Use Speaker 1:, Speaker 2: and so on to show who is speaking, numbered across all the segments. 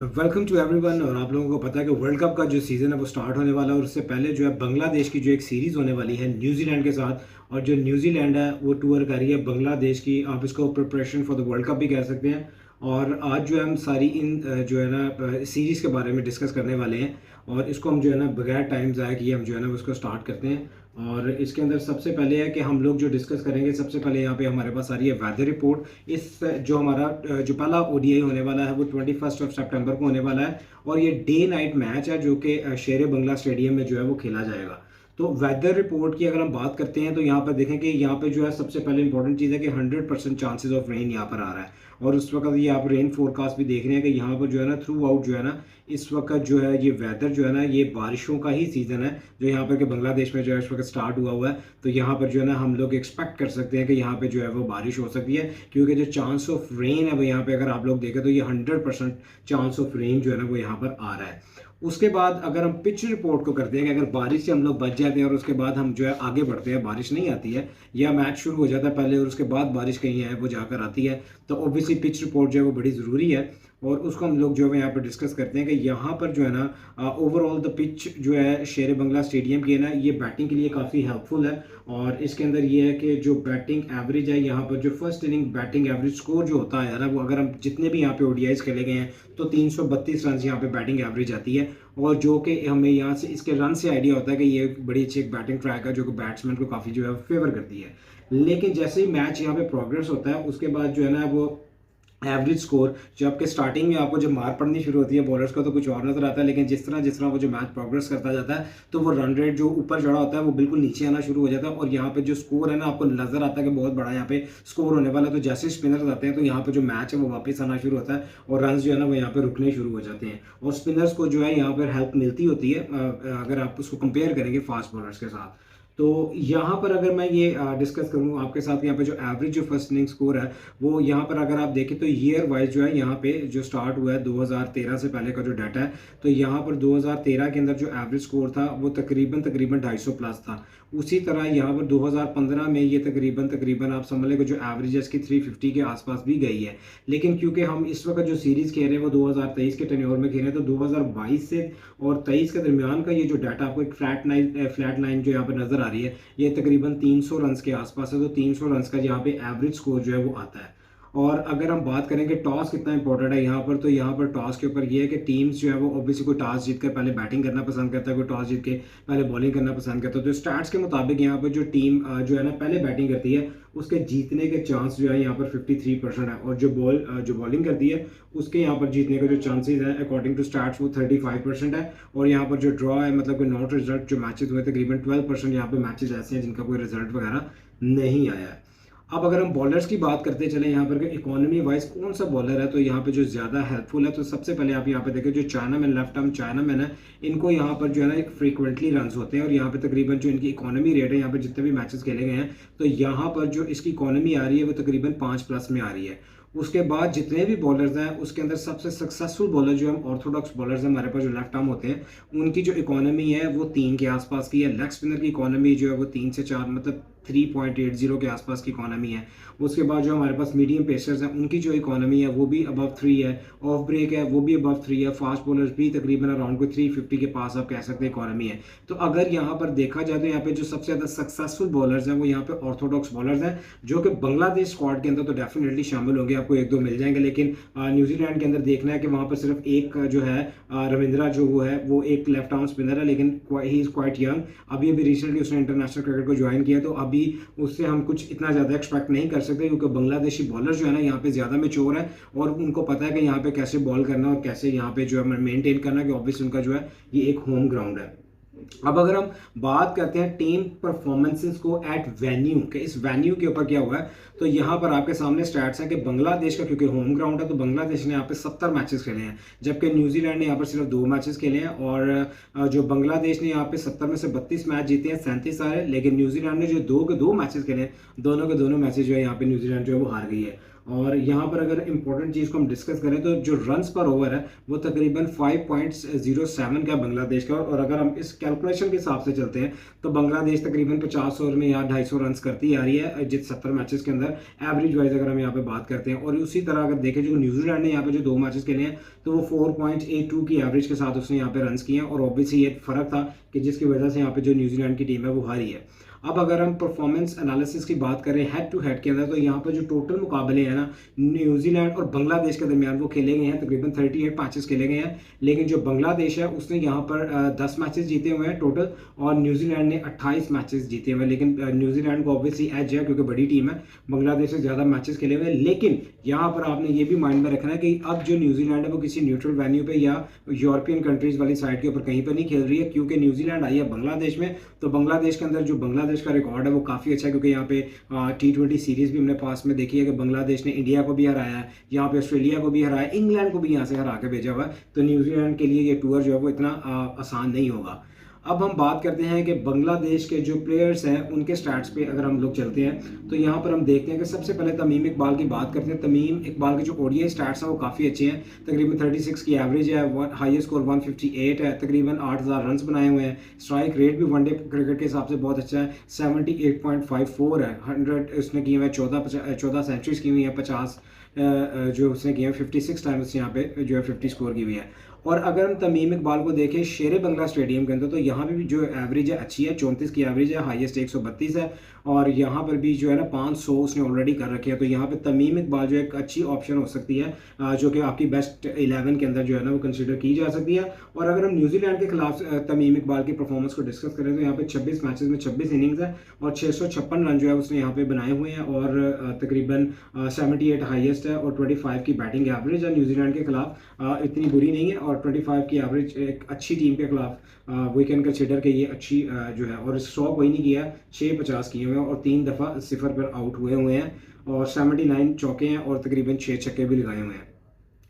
Speaker 1: Welcome to everyone. और आप लोगों को पता है कि वर्ल्ड कप का जो सीज़न है वो स्टार्ट होने वाला है और उससे पहले जो है बांग्लादेश की जो एक सीरीज़ होने वाली है न्यूजीलैंड के साथ। और जो न्यूजीलैंड है वो टूर कर रही है बांग्लादेश की, आप इसको preparation for the world cup भी कह सकते हैं। और आज जो है हम सारी इन जो है ना सीरीज़ के बारे में डिस्कस करने वाले हैं। और इसको हम जो है ना बगैर टाइम ज़ाया किए हम जो है ना उसको स्टार्ट करते हैं। और इसके अंदर सबसे पहले है कि हम लोग जो डिस्कस करेंगे, सबसे पहले यहाँ पे हमारे पास आ रही है वेदर रिपोर्ट। इस जो हमारा जो पहला ओडीआई होने वाला है वो 21 सितंबर को होने वाला है। और ये डे नाइट मैच है जो कि शेर बंगला स्टेडियम में जो है वो खेला जाएगा। तो वेदर रिपोर्ट की अगर हम बात करते हैं तो यहाँ पर देखें कि यहाँ पे जो है सबसे पहले इंपॉर्टेंट चीज़ है कि 100% चांसेस ऑफ रेन यहाँ पर आ रहा है। और उस वक्त ये आप रेन फोरकास्ट भी देख रहे हैं कि यहाँ पर जो है ना थ्रू आउट जो है ना इस वक्त जो है ये वेदर जो है ना ये बारिशों का ही सीज़न है जो यहाँ पर कि बांग्लादेश में जो है इस वक्त स्टार्ट हुआ है। तो यहाँ पर जो है ना हम लोग एक्सपेक्ट कर सकते हैं कि यहाँ पे जो है वो बारिश हो सकती है, क्योंकि जो चांस ऑफ रेन है वो यहाँ पे अगर आप लोग देखें तो ये 100% चांस ऑफ रेन जो है ना वो यहाँ पर आ रहा है। उसके बाद अगर हम पिच रिपोर्ट को करते हैं कि अगर बारिश से हम लोग बच जाते हैं और उसके बाद हम जो है आगे बढ़ते हैं, बारिश नहीं आती है या मैच शुरू हो जाता है पहले और उसके बाद बारिश कहीं है वो जाकर आती है, तो ऑब्वियसली पिच रिपोर्ट जो है वो बड़ी ज़रूरी है। और उसको हम लोग जो है यहाँ पर डिस्कस करते हैं कि यहाँ पर जो है ना ओवरऑल द पिच जो है शेर बंगला स्टेडियम की है ना ये बैटिंग के लिए काफ़ी हेल्पफुल है। और इसके अंदर ये है कि जो बैटिंग एवरेज है यहाँ पर जो first inning batting average score जो होता है ना वो अगर हम जितने भी यहाँ पे ओडीआईज खेले गए हैं तो 332 रन यहाँ पे बैटिंग एवरेज आती है। और जो कि हमें यहाँ से इसके रन से आइडिया होता है कि ये बड़ी अच्छी एक बैटिंग ट्रैक है जो कि बैट्समैन को काफ़ी जो है फेवर करती है। लेकिन जैसे ही मैच यहाँ पे प्रोग्रेस होता है उसके बाद जो है ना वो एवरेज स्कोर जो आपके स्टार्टिंग में आपको जब मार पड़नी शुरू होती है बॉलर्स का तो कुछ और नजर आता है, लेकिन जिस तरह वो जो मैच प्रोग्रेस करता जाता है तो वो रन रेट जो ऊपर चढ़ा होता है वो बिल्कुल नीचे आना शुरू हो जाता है। और यहाँ पे जो स्कोर है ना आपको नजर आता है कि बहुत बड़ा यहाँ पे स्कोर होने वाला है। तो जैसे स्पिनर्स आते हैं तो यहाँ पे जो मैच है वो वापस आना शुरू होता है और रन जो है ना वो यहाँ पे रुकने शुरू हो जाते हैं। और स्पिनर्स को जो है यहाँ पर हेल्प मिलती होती है अगर आप उसको कंपेयर करेंगे फास्ट बॉलर्स के साथ। तो यहाँ पर अगर मैं ये डिस्कस करूँ आपके साथ, यहाँ पे जो एवरेज जो फर्स्ट इनिंग स्कोर है वो यहाँ पर अगर आप देखें तो ईयर वाइज जो है यहाँ पे जो स्टार्ट हुआ है 2013 से पहले का जो डाटा है तो यहाँ पर 2013 के अंदर जो एवरेज स्कोर था वो तकरीबन तकरीबन 250 प्लस था। उसी तरह यहाँ पर 2015 में ये तकरीबन तकरीबन आप समझ लें जो एवरेज है इसकी 350 के आसपास भी गई है। लेकिन क्योंकि हम इस वक्त जो सीरीज़ खेल रहे हैं वो 2023 के टेन्योर में खेल रहे हैं तो 2022 से और 23 के दरमियान का ये जो डाटा आपको एक फ्लैट लाइन जो यहाँ पर नज़र आ रही है ये तकरीबन 300 रन के आसपास है। तो 300 रन का यहाँ पे एवरेज स्कोर जो है वो आता है। और अगर हम बात करें कि टॉस कितना इंपॉर्टेंट है यहाँ पर, तो यहाँ पर टॉस के ऊपर ये है कि टीम्स जो है वो ऑब्वियसली कोई टॉस जीत कर पहले बैटिंग करना पसंद करता है, कोई टॉस जीत के पहले बॉलिंग करना पसंद करता है। तो स्टैट्स के मुताबिक यहाँ पर जो टीम जो है ना पहले बैटिंग करती है उसके जीतने के चांस जो है यहाँ पर 53% है। और जो बॉलिंग करती है उसके यहाँ पर जीतने के जो चांसेस हैं अकॉर्डिंग टू स्टैट्स वो 35% है। और यहाँ पर जो ड्रॉ है मतलब कोई नॉट रिजल्ट जो मैचेस हुए तकरीबन 12% यहाँ पे मैचेस ऐसे हैं जिनका कोई रिजल्ट वगैरह नहीं आया है। अब अगर हम बॉलर्स की बात करते चले यहाँ पर इकोनॉमी वाइज कौन सा बॉलर है तो यहाँ पे जो ज़्यादा हेल्पफुल है तो सबसे पहले आप यहाँ पे देखें जो चाइनामैन लेफ्ट आर्म चाइनामैन है इनको यहाँ पर जो है ना फ्रीक्वेंटली रन होते हैं। और यहाँ पे तकरीबन जो इनकी इकोनॉमी रेट है यहाँ पे जितने भी मैचेस खेले गए हैं तो यहाँ पर जो इसकी इकोनॉमी आ रही है वो तकरीबन 5+ में आ रही है। उसके बाद जितने भी बॉलर्स हैं उसके अंदर सबसे सक्सेसफुल बॉलर जो हम ऑर्थोडॉक्स बॉलर्स हैं हमारे पास जो लेफ्ट आर्म होते हैं उनकी जो इकोनॉमी है वो 3 के आसपास की है। लेग स्पिनर की इकोनॉमी जो है वो 3 से 4 मतलब 3.80 के आसपास की इकोनॉमी है। उसके बाद जो हमारे पास मीडियम पेसर्स हैं उनकी जो इकोनॉमी है वो भी अबव 3 है। ऑफ ब्रेक है वो भी अबव 3 है। फास्ट बॉलर्स भी तकरीबन अराउंड कोई 350 के पास आप कह सकते हैं इकोनॉमी है। तो अगर यहाँ पर देखा जाए तो यहाँ पे जो सबसे ज़्यादा सक्सेसफुल बॉलर्स हैं वो यहाँ पे ऑर्थोडॉक्स बॉलर्स हैं जो कि बांग्लादेश स्क्वाड के अंदर तो डेफिनेटली शामिल होंगे, आपको 1-2 मिल जाएंगे। लेकिन न्यूजीलैंड के अंदर देखना है कि वहाँ पर सिर्फ एक जो है रविंद्रा जो वो है वो एक लेफ्ट आर्म स्पिनर है, लेकिन ही इज़ क्वाइट यंग। अभी रिसेंटली उसने इंटरनेशनल क्रिकेट को ज्वाइन किया तो अभी उससे हम कुछ इतना ज़्यादा एक्सपेक्ट नहीं कर सकते क्योंकि बांग्लादेशी बॉलर जो है ना यहाँ पे ज़्यादा मेच्योर है और उनको पता है कि यहाँ पे कैसे बॉल करना और कैसे यहाँ पे जो है मेंटेन करना, कि ऑब्वियसली उनका जो है ये एक होम ग्राउंड है। अब अगर हम बात करते हैं टीम परफॉर्मेंसेस को एट वेन्यू के, इस वेन्यू के ऊपर क्या हुआ है तो यहाँ पर आपके सामने स्टैट्स हैं कि बांग्लादेश का क्योंकि होम ग्राउंड है तो बांग्लादेश ने यहाँ पे 70 मैचेस खेले हैं जबकि न्यूजीलैंड ने यहाँ पर सिर्फ 2 मैचेस खेले हैं। और जो बांग्लादेश ने यहाँ पे 70 में से 32 मैच जीते हैं, 37 हारे। लेकिन न्यूजीलैंड ने जो 2 के 2 मैचेस खेले हैं दोनों के दोनों मैचेस जो है यहाँ पे न्यूजीलैंड जो है वो हार गई है। और यहाँ पर अगर इंपॉर्टेंट चीज़ को हम डिस्कस करें तो जो रन्स पर ओवर है वो तकरीबन 5.07 का बांग्लादेश का, और अगर हम इस कैलकुलेशन के हिसाब से चलते हैं तो बांग्लादेश तकरीबन 50 ओवर में या 250 रन करती आ रही है जित 70 मैचेस के अंदर एवरेज वाइज अगर हम यहाँ पे बात करते हैं। और उसी तरह अगर देखें जो न्यूजीलैंड ने यहाँ पे जो 2 मैचेस खेले हैं तो वो 4.82 की एवरेज के साथ उसने यहाँ पे रन किए हैं, और ऑब्वियसली ये फ़र्क था कि जिसकी वजह से यहाँ पे जो न्यूजीलैंड की टीम है वो हारी है। अब अगर हम परफॉर्मेंस एनालिसिस की बात करें हेड टू हेड के अंदर तो यहाँ पर जो टोटल मुकाबले हैं ना न्यूजीलैंड और बांग्लादेश के दरमियान वो खेले गए हैं, तकरीबन 38 मैचेस खेले गए हैं। लेकिन जो बांग्लादेश है उसने यहाँ पर 10 मैचेस जीते हुए हैं टोटल, और न्यूजीलैंड ने 28 मैचेस जीते हुए हैं। लेकिन न्यूजीलैंड को ऑब्वियसली एज है क्योंकि बड़ी टीम है, बांग्लादेश से ज़्यादा मैचेस खेले हुए हैं। लेकिन यहाँ पर आपने ये भी माइंड में रखना है कि अब जो न्यूजीलैंड है वो किसी न्यूट्रल वेन्यू पे या यूरोपियन कंट्रीज वाली साइड के ऊपर कहीं पर नहीं खेल रही है, क्योंकि न्यूजीलैंड आई है बांग्लादेश में। तो बांग्लादेश के अंदर जो बांग्लादेश का रिकॉर्ड है वो काफ़ी अच्छा है, क्योंकि यहाँ पे T20 सीरीज भी हमने पास में देखी है कि बांग्लादेश ने इंडिया को भी हराया है, यहाँ पे ऑस्ट्रेलिया को भी हराया, इंग्लैंड को भी यहाँ से हरा के भेजा हुआ है। तो न्यूजीलैंड के लिए ये टूर जो है वो इतना आसान नहीं होगा। अब हम बात करते हैं कि बांग्लादेश के जो प्लेयर्स हैं उनके स्टैट्स पे अगर हम लोग चलते हैं तो यहाँ पर हम देखते हैं कि सबसे पहले तमीम इकबाल की बात करते हैं। तमीम इकबाल के जो ओडीआई स्टैट्स हैं वो काफ़ी अच्छे हैं, तकरीबन 36 की एवरेज है, हाईएस्ट स्कोर 158 है, तकरीबन 8000 रन बनाए हुए हैं। स्ट्राइक रेट भी वनडे क्रिकेट के हिसाब से बहुत अच्छा है, 78.54 है, 100 उसने किए हुए हैं, 14 सेंचुरीज की हुई है, 50 जो उसने किए हैं, 56 टाइम्स यहाँ पे जो है 50 स्कोर की हुई है। और अगर हम तमीम इकबाल को देखें शेर बंगला स्टेडियम के अंदर तो यहाँ पे भी जो एवरेज है अच्छी है, 34 की एवरेज है, हाईएस्ट 132 है, और यहाँ पर भी जो है ना 500 उसने ऑलरेडी कर रखे हैं। तो यहाँ पे तमीम इकबाल जो एक अच्छी ऑप्शन हो सकती है जो कि आपकी बेस्ट 11 के अंदर जो है ना वो कंसिडर की जा सकती है। और अगर हम न्यूजीलैंड के खिलाफ तमीम इकबाल की परफॉर्मेंस को डिस्कस करें तो यहाँ पे 26 मैचेस में 26 इनिंग्स है और 656 रन जो है उसने यहाँ पे बनाए हुए हैं, और तकरीबन 78 हाईएस्ट है, और 25 की बैटिंग एवरेज है न्यूजीलैंड के खिलाफ, इतनी बुरी नहीं है, और 25 की एवरेज एक अच्छी टीम के खिलाफ वी कैन कंसिडर के ये अच्छी जो है। और 100 कोई नहीं किया, 650 किए हुए हैं, और 3 दफ़ा 0 पर आउट हुए हैं, और 79 चौके हैं, और तकरीबन 6 छक्के भी लगाए हुए हैं।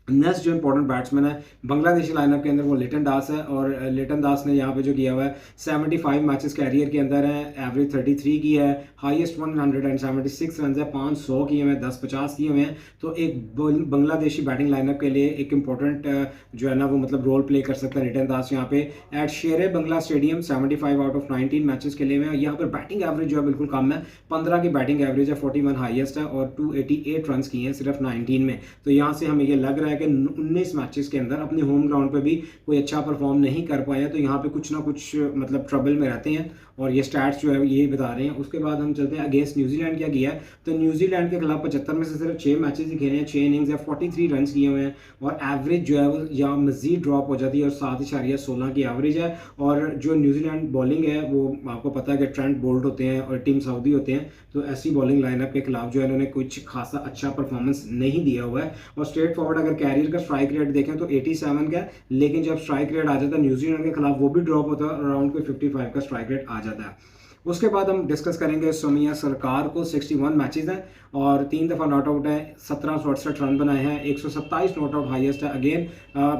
Speaker 1: नेक्स्ट जो इंपॉर्टेंट बैट्समैन है बांग्लादेशी लाइनअप के अंदर वो लिटन दास है, और लिटन दास ने यहाँ पे जो किया हुआ है 75 मैचेस कैरियर के अंदर है, एवरेज 33 की है, हाईएस्ट 176 रन है, 500 किए हुए हैं, 10-50 किए हुए हैं। तो एक बांग्लादेशी बैटिंग लाइनअप के लिए एक इंपॉर्टेंट जो है ना वो मतलब रोल प्ले कर सकता है लिटन दास यहाँ पे एट शेर बंगला स्टेडियम। 75 आउट ऑफ 19 मैचेस के लिए यहाँ पर बैटिंग एवरेज जो है बिल्कुल कम है, 15 की बैटिंग एवरेज है, 41 हाईएस्ट है, और 288 रन किए हैं सिर्फ 19 में। तो यहाँ से हमें ये लग रहा है कि 19 मैचेस के अंदर अपने होम ग्राउंड पे भी कोई अच्छा परफॉर्म नहीं कर पाए हैं, तो यहाँ पे कुछ ना कुछ मतलब ट्रबल में रहते हैं, और ये स्टैट्स जो है ये बता रहे हैं। उसके बाद हम चलते हैं अगेंस्ट न्यूजीलैंड क्या किया है, तो न्यूजीलैंड के खिलाफ 75 में से सिर्फ 6 मैचेस ही खेले हैं, 6 इनिंग्स है, 43 रन किए हुए हैं, और एवरेज जो है वो यहाँ मजीद ड्रॉप हो जाती है, और 7.16 की एवरेज है। और जो न्यूजीलैंड बॉलिंग है वो आपको पता है कि ट्रेंट बोल्ट होते हैं और टीम साउदी होते हैं, तो ऐसी बॉलिंग लाइनअप के खिलाफ जो है इन्होंने कुछ खासा अच्छा परफॉर्मेंस नहीं दिया हुआ है। और स्ट्रेट फॉरवर्ड अगर कैरियर का स्ट्राइक रेट देखें तो 87 का है, लेकिन जब स्ट्राइक रेट आ जाता है न्यूजीलैंड के खिलाफ वो भी ड्रॉप होता है, अराउंड कोई 55 का स्ट्राइक रेट आ जाता है। उसके बाद हम डिस्कस करेंगे सोमिया सरकार को, 61 मैचेस हैं और 3 दफ़ा नॉट आउट है, 1768 रन बनाए हैं, 127 नॉट आउट हाईएस्ट है। अगेन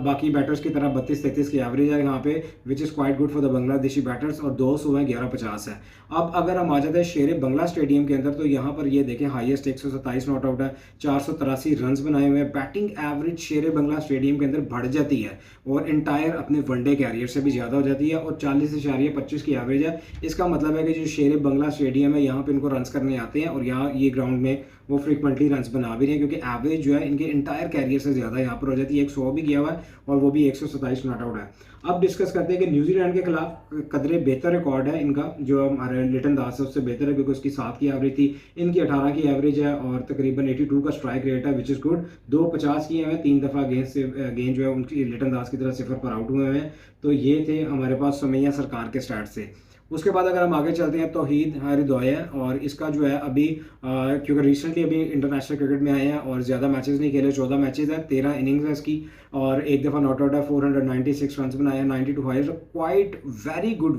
Speaker 1: बाकी बैटर्स की तरह 32-33 की एवरेज है यहाँ पे, which is quite good for the Bangladeshi batters, और 200 है, 1150 है। अब अगर हम आ जाते हैं शेर बंगला स्टेडियम के अंदर तो यहाँ पर ये देखें हाईएस्ट 127 नॉट आउट है, 483 रन बनाए हुए हैं। बैटिंग एवरेज शेर बंगला स्टेडियम के अंदर बढ़ जाती है और इंटायर अपने वनडे कैरियर से भी ज़्यादा हो जाती है, और 40.25 की एवरेज है। इसका मतलब है कि जो शेर बंगला स्टेडियम है यहाँ पे इनको रन्स करने आते हैं, और यहाँ ये ग्राउंड में वो फ्रीक्वेंटली रन्स बना भी रहे हैं, क्योंकि एवरेज जो है इनके इंटायर कैरियर से ज़्यादा यहाँ पर हो जाती है। 100 भी किया हुआ है और वो भी 127 नॉट आउट है। अब डिस्कस करते हैं कि न्यूजीलैंड के खिलाफ कदरे बेहतर रिकॉर्ड है इनका, जो हमारे लिटन दास है उससे बेहतर है, क्योंकि उसकी 7 की एवरेज थी, इनकी 18 की एवरेज है, और तकरीबन 82 का स्ट्राइक रेट है, विच इज़ गुड। 250 किए हुए हैं, 3 दफ़ा गेंद जो है उनकी लिटन दास की तरह 0 पर आउट हुए हैं। तो ये थे हमारे पास सोमैया सरकार के स्टार्ट से। उसके बाद अगर हम आगे चलते हैं तौहीद हरिदोया, और इसका जो है अभी क्योंकि रिसेंटली अभी इंटरनेशनल क्रिकेट में आए हैं और ज़्यादा मैचेस नहीं खेले, 14 मैचेस है, 13 इनिंग्स है इसकी, और 1 दफ़ा नॉट आउट है, 496 रन बनाए हैं, 92 highest, quite very good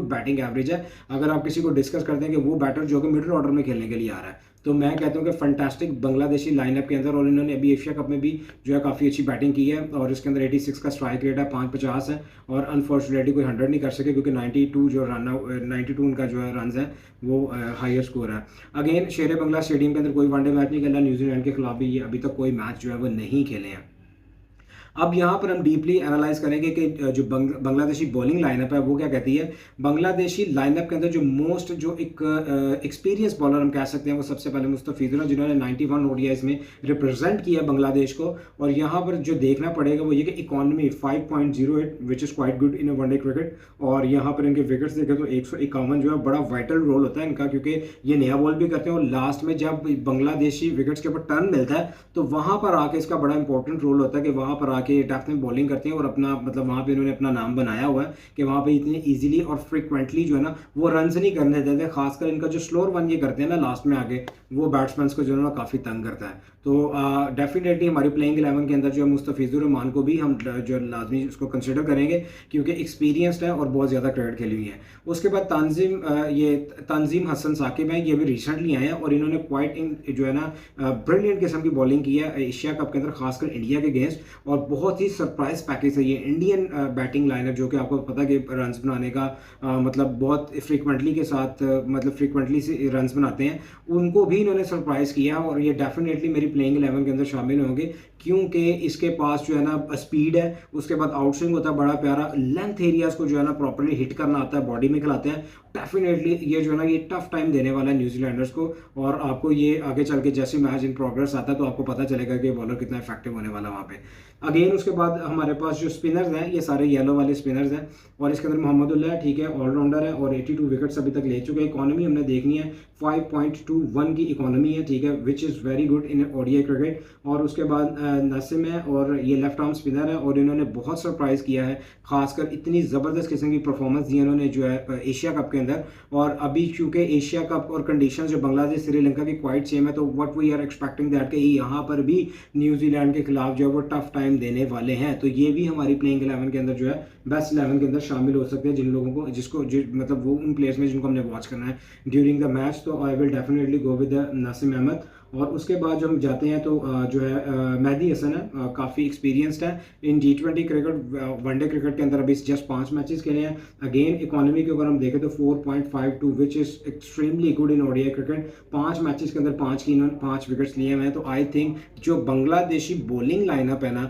Speaker 1: batting average है। अगर आप किसी को डिस्कस करते हैं कि वो बैटर जो कि मिडिल ऑर्डर में खेलने के लिए आ रहा है, तो मैं कहता हूँ कि फंटास्टिक बांग्लादेशी लाइनअप के अंदर, और इन्होंने अभी एशिया कप में भी जो है काफ़ी अच्छी बैटिंग की है, और इसके अंदर 86 का स्ट्राइक रेट है, 550 है, और अनफॉर्चुनेटली कोई 100 नहीं कर सके क्योंकि 92 जो रन 92 उनका जो है रन है वो हाईएस्ट स्कोर है। अगेन शेर बंगला स्टेडियम के अंदर कोई वनडे मैच नहीं खेला, न्यूजीलैंड के खिलाफ भी ये अभी तक कोई मैच जो है वो नहीं खेले हैं। अब यहाँ पर हम डीपली एनालाइज करेंगे कि जो बांग्लादेशी बॉलिंग लाइनअप है वो क्या कहती है। बांग्लादेशी लाइनअप के अंदर जो मोस्ट जो एक एक्सपीरियंस बॉलर हम कह सकते हैं वो सबसे पहले मुस्तफिजुर है, जिन्होंने 91 ओडीआईज में रिप्रेजेंट किया बांग्लादेश को। और यहाँ पर जो देखना पड़ेगा वो ये कि economy 5.08 which is quite good in one day cricket. और यहाँ पर इनके विकेट्स देखें तो 151 जो है बड़ा वाइटल रोल होता है इनका, क्योंकि ये नया बॉल भी करते हैं, और लास्ट में जब बांग्लादेशी विकेट्स के ऊपर टर्न मिलता है तो वहाँ पर आके इसका बड़ा इंपॉर्टेंट रोल होता है कि वहाँ पर के डेप्थ में बॉलिंग करते हैं, और अपना मतलब वहां पे इन्होंने अपना नाम बनाया हुआ है कि वहां पे इतने इजीली और फ्रीक्वेंटली जो है ना वो रन्स नहीं करने देते। खासकर इनका जो स्लोअर वन ये करते हैं ना लास्ट में आगे, वो बैट्समैन को जो है ना काफ़ी तंग करता है। तो डेफिनेटली हमारी प्लेइंग 11 के अंदर जो है मुस्तफिजुर रहमान को भी हम जो लाजमी उसको कंसिडर करेंगे, क्योंकि एक्सपीरियंसड है और बहुत ज़्यादा क्रिकेट खेली हुई है। उसके बाद तंजीम हसन साकिब हैं, ये भी रिसेंटली आए हैं, और इन्होंने क्वाइट जो है ना ब्रिलियंट किस्म की बॉलिंग की है एशिया कप के अंदर, खासकर इंडिया के अगेंस्ट, और बहुत ही सरप्राइज पैकेज है ये इंडियन बैटिंग लाइनअप, जो कि आपको पता है कि रन्स बनाने का मतलब बहुत फ्रीक्वेंटली के साथ मतलब फ्रीक्वेंटली से रन्स बनाते हैं, उनको भी इन्होंने सरप्राइज किया, और ये डेफिनेटली मेरी प्लेइंग 11 के अंदर शामिल होंगे, क्योंकि इसके पास जो है ना स्पीड है, उसके बाद आउटस्विंग होता है बड़ा प्यारा, लेंथ एरियाज को जो है ना प्रॉपर्ली हिट करना आता है, बॉडी में खिलाते हैं। डेफिनेटली ये जो है ना ये टफ टाइम देने वाला है न्यूजीलैंडर्स को, और आपको ये आगे चल के जैसे मैच इन प्रोग्रेस आता है तो आपको पता चलेगा कि बॉलर कितना इफेक्टिव होने वाला वहाँ पे। अगेन उसके बाद हमारे पास जो स्पिनर्स हैं ये सारे येलो वाले स्पिनर्स हैं, और इसके अंदर मोहम्मदुल्लाह ठीक है ऑलराउंडर है, और 82 विकेट्स अभी तक ले चुके हैं। इकॉनमी हमने देखनी है 5.21 की इकॉनमी है, ठीक है, which is very good in ODI cricket. और उसके बाद नसीम है, और ये लेफ्ट आर्म स्पिनर है, और इन्होंने बहुत सरप्राइज किया है, खासकर इतनी ज़बरदस्त किस्म की परफॉर्मेंस दी इन्होंने जो है एशिया कप के अंदर। और अभी चूंकि एशिया कप और कंडीशंस जो बांग्लादेश श्रीलंका की क्वाइट सेम है, तो what we are expecting that कि यहाँ पर भी न्यूजीलैंड के खिलाफ जो है वो टफ टाइम देने वाले हैं। तो ये भी हमारी प्लेइंग 11 के अंदर जो है बेस्ट 11 के अंदर शामिल हो सकते हैं, जिन लोगों को मतलब वो उन प्लेयर्स में जिनको हमने वॉच करना है ड्यूरिंग द मैच। तो I will definitely go with Naseem Ahmed. और उसके बाद जो हम जाते हैं तो जो है मेहदी हसन है, काफ़ी एक्सपीरियंस्ड है इन T20 क्रिकेट, वनडे क्रिकेट के अंदर अभी जस्ट 5 मैचेस खेले हैं। अगेन इकोनॉमी के अगर हम देखें तो 4.52 which is extremely good in ODI cricket. 5 matches के अंदर 5 विकेट्स लिए हुए हैं। तो आई थिंक जो बांग्लादेशी बॉलिंग लाइनअप है ना,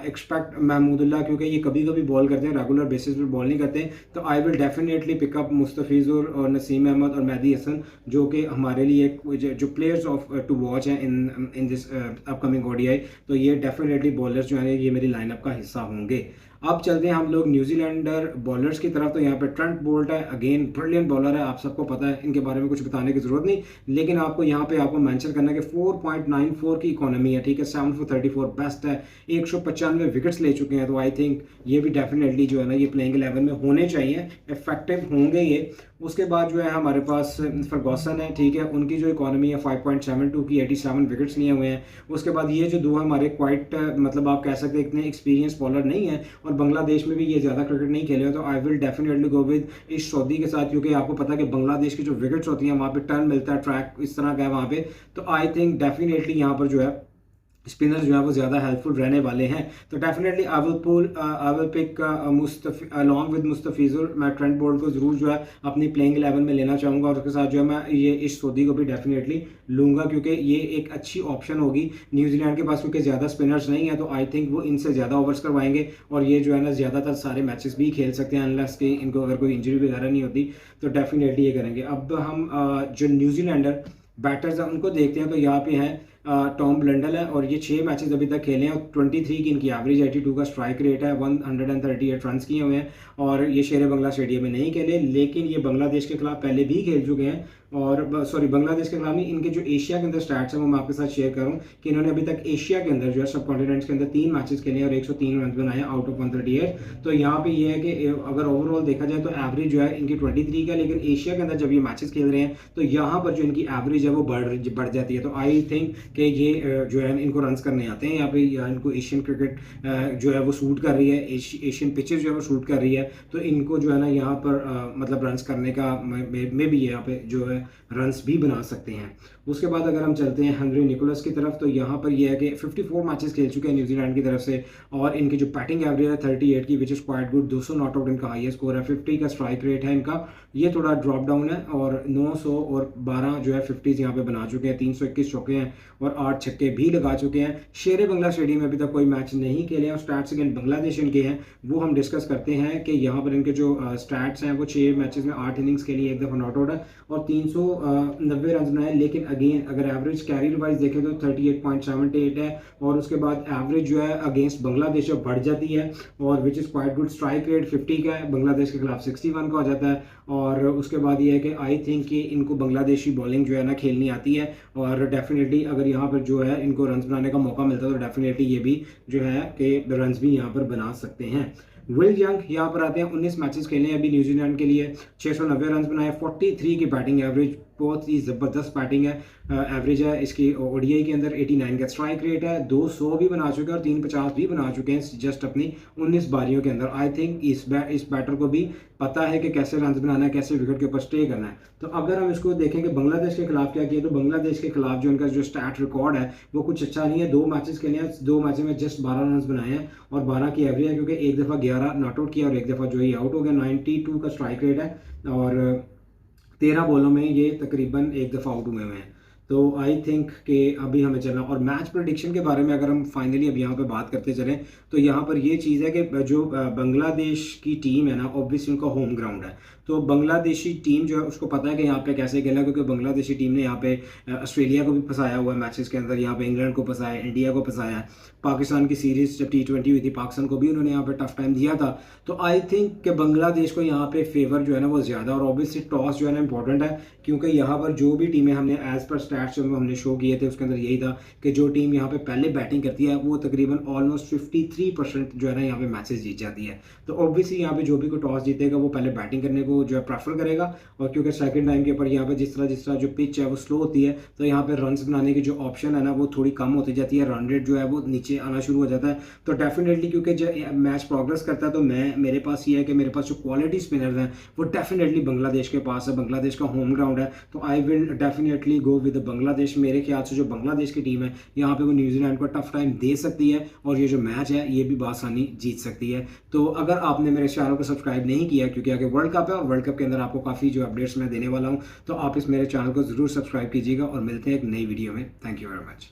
Speaker 1: एक्सपेक्ट महमूदुल्लाह, क्योंकि ये कभी कभी बॉल करते हैं, रेगुलर बेसिस पर बॉल नहीं करते, तो I will definitely pickup Mustafizur और नसीम अहमद और मेहदी हसन, जो कि हमारे लिए जो प्लेयर्स ऑफ टू वॉच है इन दिस अपकमिंग ओडीआई। तो ये डेफिनेटली बॉलर्स जो है ये मेरी लाइनअप का हिस्सा होंगे। अब चलते हैं हम लोग न्यूजीलैंडर बॉलर्स की तरफ। तो यहाँ पे ट्रेंट बोल्ट है, अगेन ब्रिलियंट बॉलर है, आप सबको पता है, इनके बारे में कुछ बताने की जरूरत नहीं, लेकिन आपको यहाँ पे आपको मेंशन करना है कि 4.94 की इकोनॉमी है, ठीक है, 7 for 34 बेस्ट है, 195 विकेट्स ले चुके हैं। तो आई थिंक ये भी डेफिनेटली जो है ना ये प्लेइंग 11 में होने चाहिए, इफेक्टिव होंगे ये। उसके बाद जो है हमारे पास फर्गूसन है, ठीक है, उनकी जो इकोनॉमी है 5.72 की, 87 विकेट्स लिए हुए हैं। उसके बाद ये जो दो हमारे क्वाइट मतलब आप कह सकते हैं इतने एक्सपीरियंस बॉलर नहीं है, और बांग्लादेश में भी ये ज़्यादा क्रिकेट नहीं खेले हुए, तो I will definitely go with इस सऊदी के साथ, क्योंकि आपको पता है कि बांग्लादेश की जो विकेट्स होती हैं वहाँ पे टर्न मिलता है, ट्रैक इस तरह का है वहाँ पे। तो आई थिंक डेफिनेटली यहाँ पर जो है स्पिनर जो है वो ज़्यादा हेल्पफुल रहने वाले हैं। तो definitely I will pick along with Mustafizur. मैं ट्रेंट बोल्ट को ज़रूर जो है अपनी प्लेइंग 11 में लेना चाहूँगा, और उसके साथ जो है मैं ये इस सऊदी को भी डेफिनेटली लूँगा, क्योंकि ये एक अच्छी ऑप्शन होगी न्यूजीलैंड के पास, क्योंकि ज़्यादा स्पिनर्स नहीं है, तो आई थिंक वो इनसे ज़्यादा ओवर्स करवाएंगे, और ये जो है ना ज़्यादातर सारे मैचेस भी खेल सकते हैं, अनलेस कि इनको अगर कोई इंजरी वगैरह नहीं होती, तो डेफिनेटली ये करेंगे। अब हम जो न्यूजीलैंडर बैटर्स हैं उनको देखते हैं। तो यहाँ पे हैं टॉम ब्लंडल है, और ये 6 मैचेस अभी तक खेले हैं, 23 की इनकी एवरेज, 82 का स्ट्राइक रेट है, 138 रन किए हुए हैं, और ये शेर बंगला स्टेडियम में नहीं खेले, लेकिन ये बांग्लादेश के खिलाफ पहले भी खेल चुके हैं। और सॉरी बांग्लादेश के खिलाफ नहीं, इनके जो एशिया के अंदर स्टैट्स हैं वो मैं आपके साथ शेयर करूं कि इन्होंने अभी तक एशिया के अंदर जो है सब कॉन्टिनेंट्स के अंदर 3 मैचेस खेले हैं और 103 रन बनाए आउट ऑफ 138। तो यहाँ पे ये है कि अगर ओवरऑल देखा जाए तो एवरेज जो है इनकी 23 का, लेकिन एशिया के अंदर जब ये मैचेस खेल रहे हैं तो यहाँ पर जो इनकी एवरेज है वो बढ़ जाती है। तो आई थिंक कि ये जो है इनको रन्स करने आते हैं यहाँ पे, या इनको एशियन क्रिकेट जो है वो सूट कर रही है, एशियन पिचेस जो है वो शूट कर रही है, तो इनको जो है ना यहाँ पर मतलब रन्स करने का में भी यहाँ पे जो है रन्स भी बना सकते हैं। उसके बाद अगर हम चलते हैं हेनरी निकोलस की तरफ, तो यहाँ पर यह है कि 54 मैचेस खेल चुके हैं न्यूजीलैंड की तरफ से, और इनकी जो बैटिंग एवरेज है 38 की, which is quite good. 200 not out इनका हाईएस्ट स्कोर है, 50 का स्ट्राइक रेट है इनका, ये थोड़ा ड्रॉप डाउन है, और 900 और 12 जो है 50 यहाँ पे बना चुके हैं, 321 चौके हैं और 8 छक्के भी लगा चुके हैं। शेर बंगला स्टेडियम में अभी तक कोई मैच नहीं खेले हैं, और स्टैट्स अगेंस्ट बांग्लादेश इनके हैं वो हम डिस्कस करते हैं कि यहाँ पर इनके जो स्टैट्स हैं वो 6 मैचेस में 8 इनिंग्स के लिए एक दफ़ा नॉट आउट है और 390 रन बनाए। लेकिन अगेन अगर एवरेज कैरियर वाइज देखें तो 38.78 है, और उसके बाद एवरेज जो है अगेंस्ट बांग्लादेश बढ़ जाती है, और which is quite good. Strike rate 50 का है, बांग्लादेश के खिलाफ 61 का हो जाता है। और उसके बाद ये है कि आई थिंक कि इनको बांग्लादेशी बॉलिंग जो है ना खेलनी आती है, और डेफिनेटली अगर यहाँ पर जो है इनको रन्स बनाने का मौका मिलता है तो डेफिनेटली ये भी जो है कि रन्स भी यहाँ पर बना सकते हैं। विल यंग यहाँ पर आते हैं, 19 मैचेस खेले हैं अभी न्यूजीलैंड के लिए, 690 रन बनाए, 43 की बैटिंग एवरेज, बहुत ही ज़बरदस्त बैटिंग है, एवरेज है इसकी ओडीआई के अंदर। 89 का स्ट्राइक रेट है, 200 भी बना चुके हैं और 350 भी बना चुके हैं जस्ट अपनी 19 बारियों के अंदर। आई थिंक इस बैटर को भी पता है कि कैसे रन बनाना है, कैसे विकेट के ऊपर स्टे करना है। तो अगर हम इसको देखें कि बांग्लादेश के खिलाफ क्या किया, तो बांग्लादेश के खिलाफ जो इनका जो स्टैट रिकॉर्ड है वो कुछ अच्छा नहीं है। 2 मैचेस खेले हैं, 2 मैचेस में जस्ट 12 रन बनाए हैं और 12 की एवरेज है, क्योंकि एक दफ़ा 11 नॉट आउट किया और एक दफ़ा जो है आउट हो गया। 92 का स्ट्राइक रेट है, और 13 बॉलों में ये तकरीबन एक दफ़ा आउट हुए हुए हैं। तो आई थिंक कि अभी हमें चलना, और मैच प्रेडिक्शन के बारे में अगर हम फाइनली अब यहाँ पे बात करते चलें, तो यहाँ पर ये चीज़ है कि जो बांग्लादेश की टीम है ना, ऑब्वियसली उनका होम ग्राउंड है, तो बांग्लादेशी टीम जो है उसको पता है कि यहाँ पे कैसे खेलना है, क्योंकि बांग्लादेशी टीम ने यहाँ पे ऑस्ट्रेलिया को भी फंसाया हुआ है मैचेस के अंदर, यहाँ पे इंग्लैंड को फंसाया, इंडिया को फंसाया है। पाकिस्तान की सीरीज जब T20 हुई थी, पाकिस्तान को भी उन्होंने यहाँ पे टफ टाइम दिया था। तो आई थिंक कि बांग्लादेश को यहाँ पे फेवर जो है ना वो ज़्यादा, और ऑब्वियसली टॉस जो है ना इंपॉर्टेंट है, क्योंकि यहाँ पर जो भी टीमें हमने एज पर स्टैट्स जो हमने शो किए थे उसके अंदर यही था कि जो टीम यहाँ पे पहले बैटिंग करती है वो तकरीबन ऑलमोस्ट 53% जो है ना यहाँ पे मैचेस जीत जाती है। तो ऑब्वियसली यहाँ पे जो भी कोई टॉस जीतेगा वो पहले बैटिंग करने को जो है प्रेफर करेगा, और क्योंकि सेकंड टाइम के ऊपर यहाँ पे जिस तरह जो पिच है वो स्लो होती है, तो यहाँ पे रन्स बनाने की जो ऑप्शन है ना वो थोड़ी कम होती जाती है, रन रेट जो है वो नीचे आना शुरू हो जाता है। तो डेफिनेटली क्योंकि जब मैच प्रोग्रेस करता है तो मेरे पास ये है कि मेरे पास जो क्वालिटी स्पिनर्स हैं वो डेफिनेटली बांग्लादेश के पास है, बांग्लादेश का होम ग्राउंड है, तो I will definitely go with Bangladesh. मेरे ख्याल से जो बांग्लादेश की टीम है यहाँ पे वो न्यूजीलैंड को टफ टाइम दे सकती है, और ये जो मैच है ये भी बासानी जीत सकती है। तो अगर आपने मेरे चैनल को सब्सक्राइब नहीं किया, क्योंकि आगे वर्ल्ड कप है और वर्ल्ड कप के अंदर आपको काफ़ी जो अपडेट्स मैं देने वाला हूँ, तो आप इस मेरे चैनल को ज़रूर सब्सक्राइब कीजिएगा, और मिलते हैं एक नई वीडियो में। Thank you very much.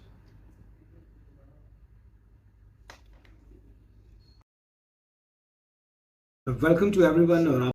Speaker 1: Welcome to everyone. और